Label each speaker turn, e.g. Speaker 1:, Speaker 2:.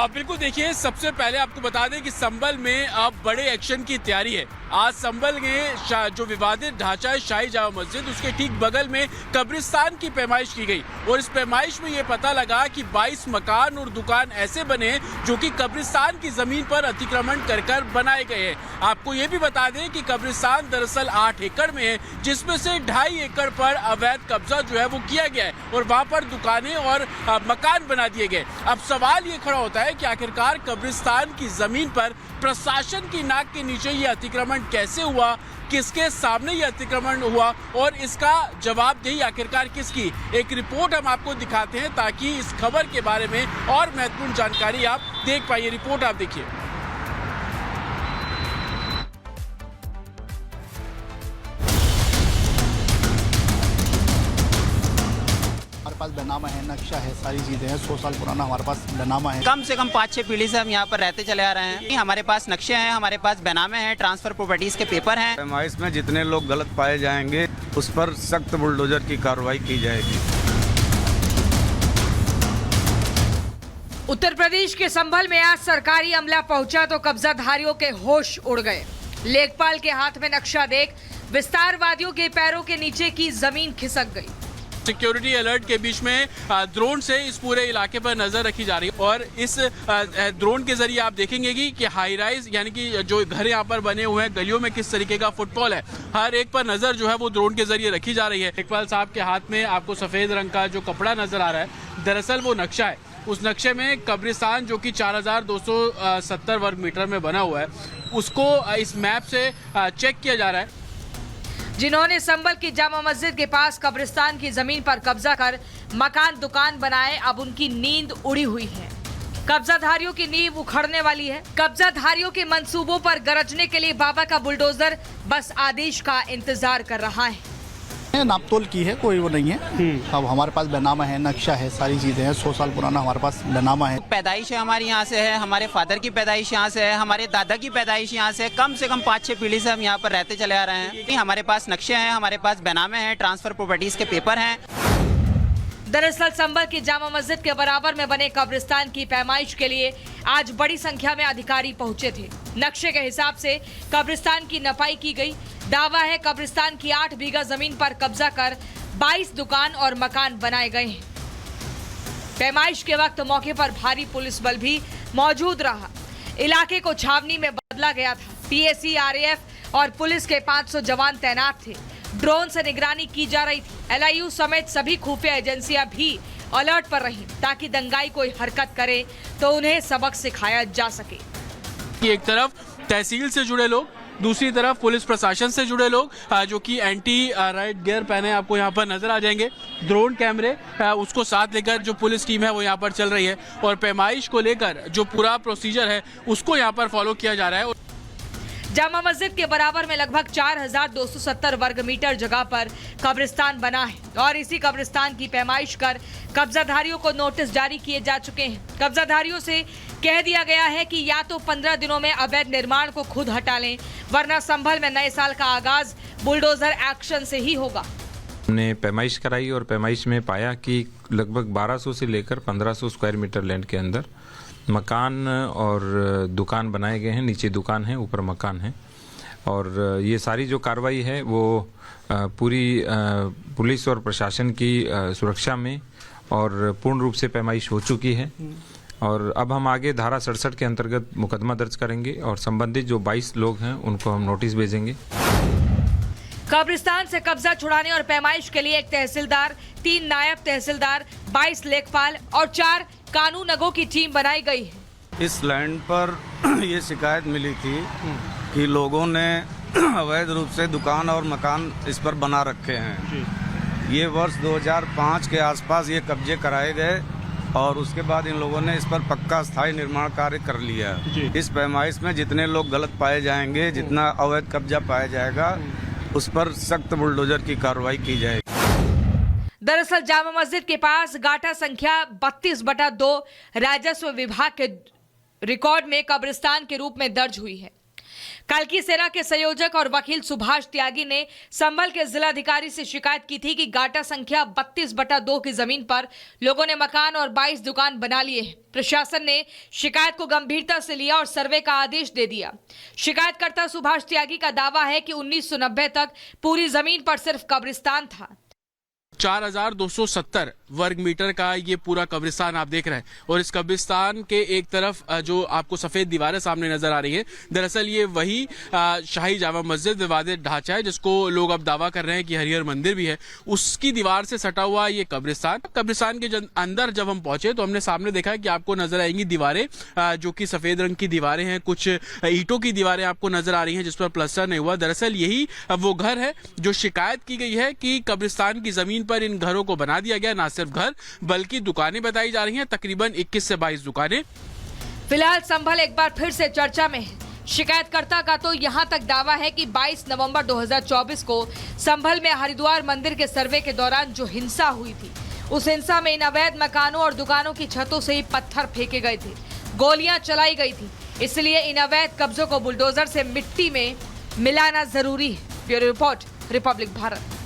Speaker 1: बिल्कुल, देखिए सबसे पहले आपको बता दें कि संभल में अब बड़े एक्शन की तैयारी है। आज संभल में जो विवादित ढांचा है शाही जामा मस्जिद, उसके ठीक बगल में कब्रिस्तान की पैमाइश की गई और इस पैमाइश में ये पता लगा कि 22 मकान और दुकान ऐसे बने जो कि कब्रिस्तान की जमीन पर अतिक्रमण कर बनाए गए हैं। आपको ये भी बता दें कि कब्रिस्तान दरअसल 8 एकड़ में है, जिसमें से 2.5 एकड़ पर अवैध कब्जा जो है वो किया गया है और वहां पर दुकानें और मकान बना दिए गए। अब सवाल ये खड़ा होता है कि आखिरकार कब्रिस्तान की जमीन पर प्रशासन की नाक के नीचे ये अतिक्रमण कैसे हुआ, किसके सामने ये अतिक्रमण हुआ और इसका जवाबदेही आखिरकार किसकी। एक रिपोर्ट हम आपको दिखाते हैं ताकि इस खबर के बारे में और महत्वपूर्ण जानकारी आप देख पाइए। रिपोर्ट आप देखिए।
Speaker 2: हमारे पास बनामा है, नक्शा है, सारी चीज़ें हैं। 100 साल पुराना हमारे पास बनामा है।
Speaker 3: कम से कम 5-6 पीढ़ी से हम यहाँ पर रहते चले आ रहे हैं। हमारे पास नक्शे हैं, हमारे पास बनामे हैं, ट्रांसफर प्रॉपर्टीज के पेपर हैं।
Speaker 4: पैमाइश में जितने लोग गलत पाए जाएंगे उस पर सख्त बुलडोजर की कार्रवाई की जाएगी।
Speaker 5: उत्तर प्रदेश के संभल में आज सरकारी अमला पहुंचा तो कब्जाधारियों के होश उड़ गए। लेखपाल के हाथ में नक्शा देख विस्तारवादियों के पैरों के नीचे की जमीन खिसक गई।
Speaker 1: सिक्योरिटी अलर्ट के बीच में ड्रोन से इस पूरे इलाके पर नजर रखी जा रही है और इस ड्रोन के जरिए आप देखेंगे कि हाई राइज यानी कि जो घर यहाँ पर बने हुए हैं, गलियों में किस तरीके का फुटफॉल है, हर एक पर नजर जो है वो ड्रोन के जरिए रखी जा रही है। लेखपाल साहब के हाथ में आपको सफेद रंग का जो कपड़ा नजर आ रहा है, दरअसल वो नक्शा है। उस नक्शे में कब्रिस्तान जो कि 4270 वर्ग मीटर में बना हुआ है, उसको इस मैप से चेक किया जा रहा है।
Speaker 5: जिन्होंने संभल की जामा मस्जिद के पास कब्रिस्तान की जमीन पर कब्जा कर मकान दुकान बनाए, अब उनकी नींद उड़ी हुई है। कब्जाधारियों की नींव उखड़ने वाली है। कब्जाधारियों के मंसूबों पर गरजने के लिए बाबा का बुलडोजर बस आदेश का इंतजार कर रहा है।
Speaker 2: नापतोल की है, कोई वो नहीं है। अब हमारे पास बनामा है, नक्शा है, सारी चीज़ें हैं। 100 साल पुराना हमारे पास बनामा है।
Speaker 3: पैदाइश हमारी यहाँ से है, हमारे फादर की पैदाइश यहाँ से है, हमारे दादा की पैदाइश यहाँ से। कम 5-6 पीढ़ी से हम यहाँ पर रहते चले आ रहे हैं। हमारे पास नक्शे हैं, हमारे पास बनामे हैं, ट्रांसफर प्रॉपर्टीज के पेपर हैं।
Speaker 5: दरअसल संभल की जामा मस्जिद के बराबर में बने कब्रिस्तान की पैमाइश के लिए आज बड़ी संख्या में अधिकारी पहुंचे थे। नक्शे के हिसाब से कब्रिस्तान की नपाई की गई। दावा है कब्रिस्तान की 8 बीघा जमीन पर कब्जा कर 22 दुकान और मकान बनाए गए हैं। पैमाइश के वक्त मौके पर भारी पुलिस बल भी मौजूद रहा। इलाके को छावनी में बदला गया था। पीएसी, आरएएफ और पुलिस के 500 जवान तैनात थे। ड्रोन से निगरानी की जा रही थी। एलआईयू समेत सभी खुफिया एजेंसियां भी अलर्ट पर रहीं ताकि दंगाई कोई हरकत करे तो उन्हें सबक सिखाया जा सके।
Speaker 1: एक तरफ तहसील से जुड़े लोग, दूसरी तरफ पुलिस प्रशासन से जुड़े लोग जो कि एंटी राइट गियर पहने आपको यहाँ पर नजर आ जाएंगे। ड्रोन कैमरे उसको साथ लेकर जो पुलिस टीम है वो यहाँ पर चल रही है और पैमाइश को लेकर जो पूरा प्रोसीजर है उसको यहाँ पर फॉलो किया जा रहा है।
Speaker 5: जामा मस्जिद के बराबर में लगभग 4270 वर्ग मीटर जगह पर कब्रिस्तान बना है और इसी कब्रिस्तान की पैमाइश कर कब्जाधारियों को नोटिस जारी किए जा चुके हैं। कब्जाधारियों से कह दिया गया है कि या तो 15 दिनों में अवैध निर्माण को खुद हटा लें, वरना संभल में नए साल का आगाज बुलडोजर एक्शन से ही होगा।
Speaker 6: हमने पैमाइश कराई और पैमाइश में पाया कि लगभग 1200 से लेकर 1500 स्क्वायर मीटर लैंड के अंदर मकान और दुकान बनाए गए हैं। नीचे दुकान है, ऊपर मकान है और ये सारी जो कार्रवाई है वो पूरी पुलिस और प्रशासन की सुरक्षा में और पूर्ण रूप से पैमाइश हो चुकी है। और अब हम आगे धारा 67 के अंतर्गत मुकदमा दर्ज करेंगे और संबंधित जो 22 लोग हैं उनको हम नोटिस भेजेंगे।
Speaker 5: कब्रिस्तान से कब्जा छुड़ाने और पैमाइश के लिए एक तहसीलदार, 3 नायब तहसीलदार, 22 लेखपाल और 4 कानूनगों की टीम बनाई गई है।
Speaker 4: इस लैंड पर ये शिकायत मिली थी कि लोगों ने अवैध रूप से दुकान और मकान इस पर बना रखे हैं। ये वर्ष 2005 के आसपास ये कब्जे कराए गए और उसके बाद इन लोगों ने इस पर पक्का स्थायी निर्माण कार्य कर लिया। इस पैमाइश में जितने लोग गलत पाए जाएंगे, जितना अवैध कब्जा पाया जाएगा, उस पर सख्त बुलडोजर की कार्रवाई की जाएगी।
Speaker 5: दरअसल जामा मस्जिद के पास गाटा संख्या 32/2 राजस्व विभाग के रिकॉर्ड में कब्रिस्तान के रूप में दर्ज हुई है। कल्कि सेना के संयोजक और वकील सुभाष त्यागी ने संभल के जिलाधिकारी से शिकायत की थी कि गाटा संख्या 32/2 की जमीन पर लोगों ने मकान और 22 दुकान बना लिए हैं। प्रशासन ने शिकायत को गंभीरता से लिया और सर्वे का आदेश दे दिया। शिकायतकर्ता सुभाष त्यागी का दावा है कि 1990 तक पूरी जमीन पर सिर्फ कब्रिस्तान था।
Speaker 1: 4270 वर्ग मीटर का ये पूरा कब्रिस्तान आप देख रहे हैं और इस कब्रिस्तान के एक तरफ जो आपको सफेद दीवारें सामने नजर आ रही है, दरअसल ये वही शाही जामा मस्जिद विवादित ढांचा है जिसको लोग अब दावा कर रहे हैं कि हरिहर मंदिर भी है। उसकी दीवार से सटा हुआ ये कब्रिस्तान के अंदर जब हम पहुंचे तो हमने सामने देखा कि आपको नजर आएंगी दीवारें जो कि सफेद रंग की दीवारें हैं, कुछ ईंटों की दीवारें आपको नजर आ रही हैं जिस पर प्लास्टर नहीं हुआ। दरअसल यही वो घर है जो शिकायत की गई है कि कब्रिस्तान की जमीन पर इन घरों को बना दिया गया। ना सिर्फ घर बल्कि दुकानें बताई जा रही हैं, तकरीबन 21 से 22 दुकानें।
Speaker 5: फिलहाल संभल एक बार फिर से चर्चा में है। शिकायतकर्ता का तो यहां तक दावा है कि 22 नवंबर 2024 को संभल में हरिद्वार मंदिर के सर्वे के दौरान जो हिंसा हुई थी, उस हिंसा में इन अवैध मकानों और दुकानों की छतों से ही पत्थर फेंके गए थे, गोलियां चलाई गई थी। इसलिए इन अवैध कब्जों को बुलडोजर से मिट्टी में मिलाना जरूरी है। Bureau report, Republic Bharat.